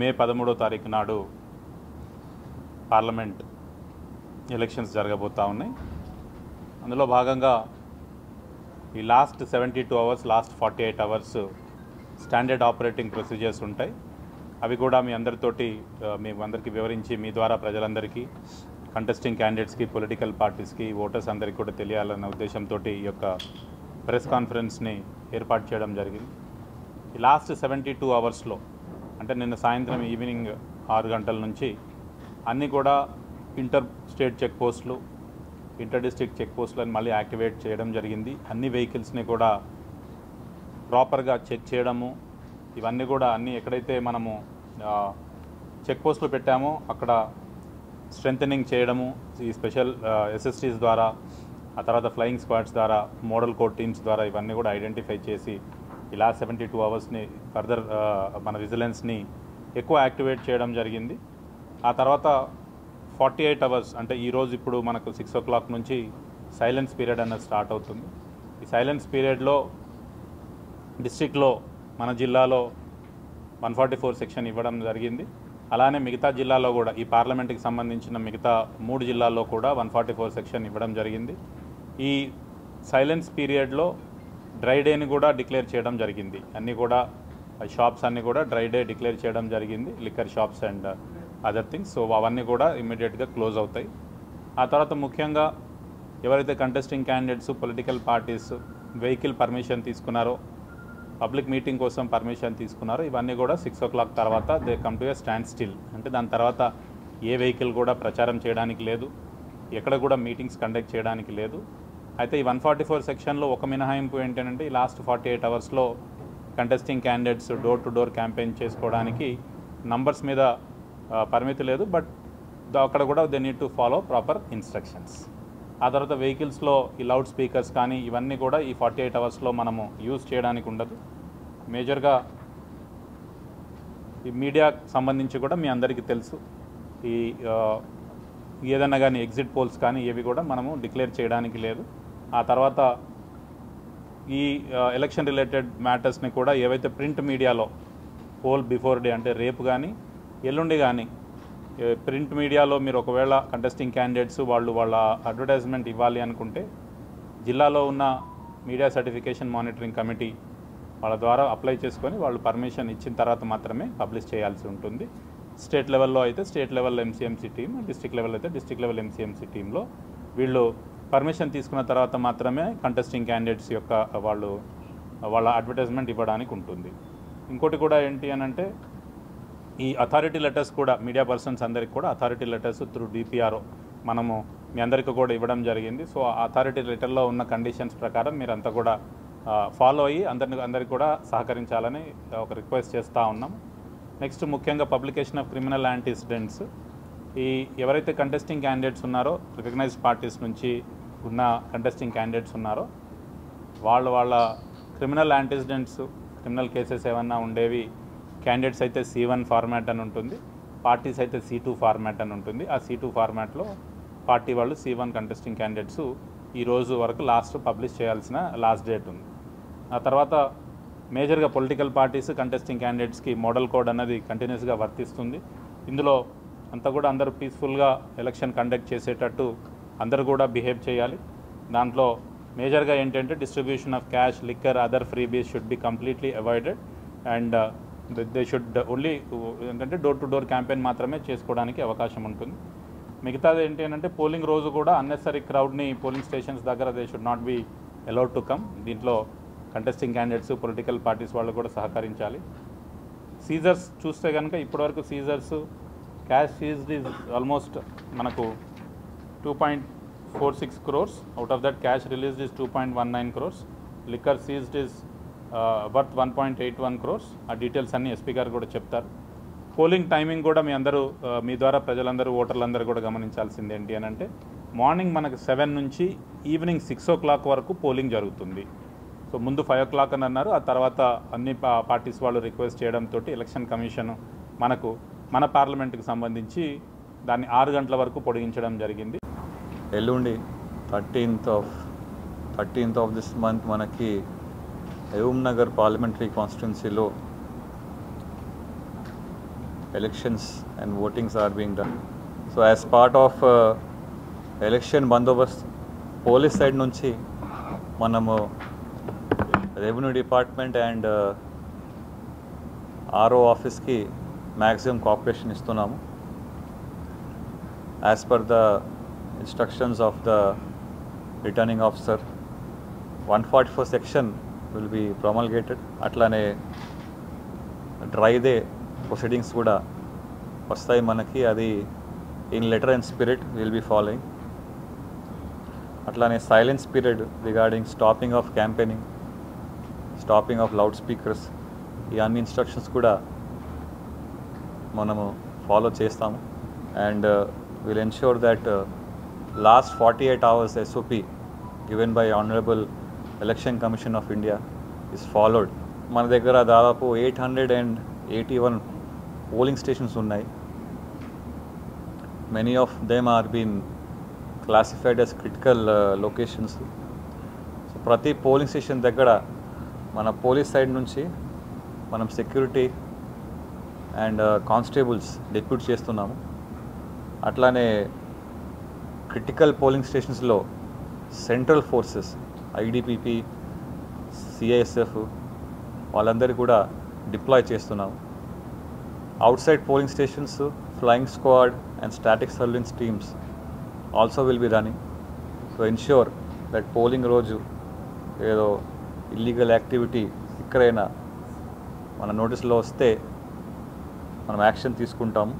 మే 13వ తారీఖు నాడు parliament elections జరగబోతూ ఉన్నాయి. అందులో భాగంగా ఈ last 72 hours, last 48 hours standard operating procedures ఉంటాయి. అవి కూడా మీ అందరికీ వివరించి మీ ద్వారా ప్రజలందరికీ, కంటెస్టింగ్ క్యాండిడేట్స్కి, పొలిటికల్ పార్టీస్కి, ఓటర్స్ అందరికీ కూడా తెలియాలన్న ఉద్దేశంతో ఈ యొక్క ప్రెస్ కాన్ఫరెన్స్ని ఏర్పాటు చేయడం జరిగింది. ఈ లాస్ట్ 72 అవర్స్లో అంటే నిన్న సాయంత్రం ఈవినింగ్ 6 గంటల నుంచి అన్నీ కూడా ఇంటర్ స్టేట్ చెక్ పోస్టులు, ఇంటర్ డిస్ట్రిక్ట్ చెక్ పోస్టులను మళ్ళీ యాక్టివేట్ చేయడం జరిగింది. అన్ని వెహికల్స్ని కూడా ప్రాపర్గా చెక్ చేయడము, ఇవన్నీ కూడా ఎక్కడైతే మనము చెక్ పోస్టులు పెట్టామో అక్కడ స్ట్రెంథనింగ్ చేయడము, ఈ స్పెషల్ ఎస్ఎస్టీస్ ద్వారా, ఆ తర్వాత ఫ్లయింగ్ స్క్వాడ్స్ ద్వారా, మోడల్ కోడ్ టీమ్స్ ద్వారా ఇవన్నీ కూడా ఐడెంటిఫై చేసి ఇలా 72 అవర్స్ని ఫర్దర్ మన విజిలెన్స్ని ఎక్కువ యాక్టివేట్ చేయడం జరిగింది. ఆ తర్వాత 48 అవర్స్ అంటే ఈరోజు ఇప్పుడు మనకు 6 o'clock నుంచి సైలెన్స్ పీరియడ్ అన్నది స్టార్ట్ అవుతుంది. ఈ సైలెన్స్ పీరియడ్లో డిస్ట్రిక్ట్లో మన జిల్లాలో 144 సెక్షన్ ఇవ్వడం జరిగింది. అలానే మిగతా జిల్లాలో కూడా ఈ పార్లమెంట్కి సంబంధించిన మిగతా 3 జిల్లాల్లో కూడా 144 సెక్షన్ ఇవ్వడం జరిగింది. ఈ సైలెన్స్ పీరియడ్లో డ్రై డేని కూడా డిక్లేర్ చేయడం జరిగింది. అన్నీ కూడా షాప్స్ అన్నీ కూడా డ్రై డే డిక్లేర్ చేయడం జరిగింది, liquor shops and other things. So అవన్నీ కూడా ఇమ్మీడియట్గా క్లోజ్ అవుతాయి. ఆ తర్వాత ముఖ్యంగా ఎవరైతే contesting candidates, political parties vehicle permission తీసుకున్నారో, పబ్లిక్ మీటింగ్ కోసం పర్మిషన్ తీసుకున్నారో, ఇవన్నీ కూడా 6 o'clock తర్వాత they come to a stand still. అంటే దాని తర్వాత ఏ వెహికల్ కూడా ప్రచారం చేయడానికి లేదు, ఎక్కడ కూడా మీటింగ్స్ కండక్ట్ చేయడానికి లేదు. అయితే ఈ 144 సెక్షన్లో ఒక మినహాయింపు ఏంటంటే ఈ లాస్ట్ 48 అవర్స్లో contesting candidates door to door campaign చేసుకోవడానికి నంబర్స్ మీద పరిమితి లేదు, బట్ అక్కడ కూడా they need to follow proper instructions. ఆ తర్వాత వెహికల్స్లో ఈ లౌడ్ స్పీకర్స్ కానీ ఇవన్నీ కూడా ఈ 48 అవర్స్లో మనము యూజ్ చేయడానికి ఉండదు. మేజర్గా ఈ మీడియాకు సంబంధించి కూడా మీ అందరికీ తెలుసు, ఈ ఏదన్నా కానీ ఎగ్జిట్ పోల్స్ కానీ ఏవి కూడా మనము డిక్లేర్ చేయడానికి లేదు. ఆ తర్వాత ఈ ఎలక్షన్ రిలేటెడ్ మ్యాటర్స్ని కూడా ఏవైతే ప్రింట్ మీడియాలో పోల్ బిఫోర్ డే అంటే రేపు కానీ ఎల్లుండి కానీ ప్రింట్ మీడియాలో మీరు ఒకవేళ కంటెస్టింగ్ క్యాండిడేట్స్ వాళ్ళ అడ్వర్టైజ్మెంట్ ఇవ్వాలి అనుకుంటే జిల్లాలో ఉన్న మీడియా సర్టిఫికేషన్ మానిటరింగ్ కమిటీ వాళ్ళ ద్వారా అప్లై చేసుకొని వాళ్ళు పర్మిషన్ ఇచ్చిన తర్వాత మాత్రమే పబ్లిష్ చేయాల్సి ఉంటుంది. స్టేట్ లెవెల్లో అయితే state level MCMC team, district level అయితే డిస్ట్రిక్ట్ లెవెల్ ఎంసీఎంసీ టీంలో వీళ్ళు పర్మిషన్ తీసుకున్న తర్వాత మాత్రమే కంటెస్టింగ్ క్యాండిడేట్స్ యొక్క వాళ్ళ అడ్వర్టైజ్మెంట్ ఇవ్వడానికి ఉంటుంది. ఇంకోటి కూడా ఏంటి అని అంటే ఈ అథారిటీ లెటర్స్ కూడా మీడియా పర్సన్స్ అందరికి కూడా అథారిటీ లెటర్స్ త్రూ డిపిఆర్ఓ మనము మీ అందరికీ కూడా ఇవ్వడం జరిగింది. సో ఆ అథారిటీ లెటర్లో ఉన్న కండిషన్స్ ప్రకారం మీరంతా కూడా ఫాలో అయ్యి అందరికీ కూడా సహకరించాలని ఒక రిక్వెస్ట్ చేస్తూ ఉన్నాం. నెక్స్ట్ ముఖ్యంగా పబ్లికేషన్ ఆఫ్ క్రిమినల్ యాంటీసిడెంట్స్. ఈ ఎవరైతే కంటెస్టింగ్ క్యాండిడేట్స్ ఉన్నారో, రికగ్నైజ్డ్ పార్టీస్ నుంచి ఉన్న కంటెస్టింగ్ క్యాండిడేట్స్ ఉన్నారో వాళ్ళ క్రిమినల్ యాంటీసిడెంట్స్, క్రిమినల్ కేసెస్ ఏమన్నా ఉండేవి క్యాండిడేట్స్ అయితే C1 ఫార్మాట్ అని ఉంటుంది, పార్టీస్ అయితే C2 ఫార్మాట్ అని ఉంటుంది. ఆ C2 ఫార్మాట్లో పార్టీ వాళ్ళు C1 కంటెస్టింగ్ క్యాండిడేట్స్ ఈ రోజు వరకు పబ్లిష్ చేయాల్సిన లాస్ట్ డేట్ ఉంది. ఆ తర్వాత మేజర్గా పొలిటికల్ పార్టీస్ కంటెస్టింగ్ క్యాండిడేట్స్కి మోడల్ కోడ్ అన్నది కంటిన్యూస్గా వర్తిస్తుంది. ఇందులో అంతా కూడా అందరూ పీస్ఫుల్గా ఎలక్షన్ కండక్ట్ చేసేటట్టు అందరూ కూడా బిహేవ్ చేయాలి. దాంట్లో మేజర్గా ఏంటంటే distribution of cash, liquor, other freebies should be completely avoided and they should only ఏంటంటే డోర్ టు డోర్ క్యాంపెయిన్ మాత్రమే చేసుకోవడానికి అవకాశం ఉంటుంది. మిగతాది ఏంటి అంటే పోలింగ్ రోజు కూడా అన్నెసరీ క్రౌడ్ని పోలింగ్ స్టేషన్స్ దగ్గర they should not be allowed to come. దీంట్లో కంటెస్టింగ్ క్యాండిడేట్స్, పొలిటికల్ పార్టీస్ వాళ్ళు కూడా సహకరించాలి. సీజర్స్ చూస్తే కనుక ఇప్పటివరకు seizures cash seized is almost మనకు 2.46 crores. Out of that cash released is 2.19 crores. Liquor seized is worth 1.81 crores. ఆ డీటెయిల్స్ అన్నీ ఎస్పీ గారు కూడా చెప్తారు. పోలింగ్ టైమింగ్ కూడా మీ ద్వారా ప్రజలందరూ, ఓటర్లందరూ కూడా గమనించాల్సింది ఏంటి అని అంటే మార్నింగ్ మనకు 7 నుంచి ఈవినింగ్ 6 o'clock వరకు పోలింగ్ జరుగుతుంది. సో ముందు 5 o'clock అని అన్నారు, ఆ తర్వాత అన్ని పార్టీస్ వాళ్ళు రిక్వెస్ట్ చేయడంతో ఎలక్షన్ కమిషన్ మన పార్లమెంట్కి సంబంధించి దాన్ని 6 గంటల వరకు పొడిగించడం జరిగింది. ఎల్లుండి 13th of this month మనకి మహబూబ్ నగర్ పార్లమెంటరీ కాన్స్టిట్యున్సీలో elections and votings are being done. So as part of election bandobast, police side nunchi manamu revenue department and RO office ki maximum cooperation istunamu. As per the instructions of the returning officer, 144 section will be promulgated. Atlane dry day proceedings kuda vastayi manaki, adi in letter and spirit we will be following. Atlane silence period regarding stopping of campaigning, stopping of loudspeakers, ఈ అన్ని instructions కూడా మనము follow చేస్తాము. And will ensure that last 48 hours SOP given by Honorable Election Commission of India is followed. మన దగ్గర దాదాపు 881 polling stations ఉన్నాయి. Many of them are been classified as critical locations. So ప్రతి పోలింగ్ స్టేషన్ దగ్గర మన police side నుంచి మనం security and constables depute చేస్తున్నాము. అట్లానే క్రిటికల్ పోలింగ్ స్టేషన్స్లో సెంట్రల్ ఫోర్సెస్ IDPP, CISF వాళ్ళందరూ కూడా డిప్లాయ్ చేస్తున్నాము. Outside polling stations flying squad and static surveillance teams also will be running to ensure that polling రోజు ఏదో ఇల్లీగల్ యాక్టివిటీ ఎక్కడైనా మన నోటీస్లో వస్తే మనం యాక్షన్ తీసుకుంటాము.